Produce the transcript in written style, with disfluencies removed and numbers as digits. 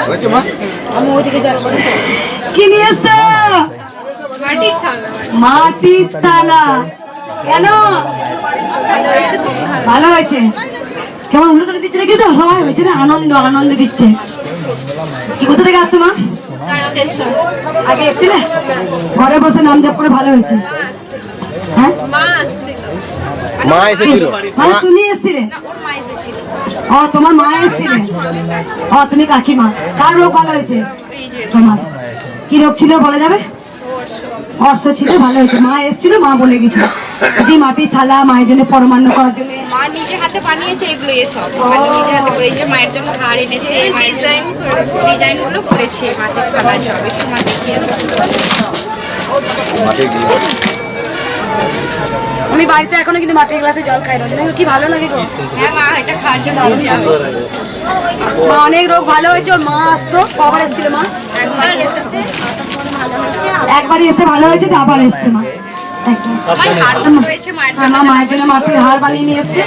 হয়েছে মা? আমি ওদিকে যাবো। কি নিয়ে এসছো? মাটির থালা। কেন? ভালো হয়েছে। কেমন উল্টো দিচ্ছে নাকি? তো সবাই হয়েছে না, আনন্দ আনন্দ দিচ্ছে। কি কোথা থেকে আসছো মা? আগে এসেছিলে? ঘরে বসে নাম জপ করে ভালো হয়েছে। হ্যাঁ মা এসেছিল। মানে তুমি এসেছিলে? ও তোমার মা এসেছিলে। ও তুমি কাকিমা। কার রোগ ভালো হয়েছে? তোমার কি রোগ ছিল বলা যাবে? অর্শ ছিল, ভালো হয়েছে। মা এসেছিল, মা বলে গেছিল যে মাটির থালা মায়ের জন্য পরমান্ন করার জন্য। মা নিজে হাতে বানিয়েছে এগুলো, এসব নিজে হাতে করে, এই যে মায়ের জন্য হার এনেছে, ডিজাইন গুলো করেছে মাটির থালা সব। একটু মা দেখিয়ে আমি বাড়িতে এখনো কিন্তু মাটির গ্লাসে জল খাই না, কি ভালো লাগে গো। হ্যাঁ মা, এটা খাওয়ার জন্য মা অনেক রোগ ভালো হয়েছে। ওর মা আসতো, কবার এসেছিল মা? একবার এসেছে, ভালো হয়েছে। একবারই এসে ভালো হয়েছে, তো আবার এসছে মা। আমার হার রয়েছে মায়ের মায়ের জন্য মাটির হার বানিয়ে নিয়ে এসছে।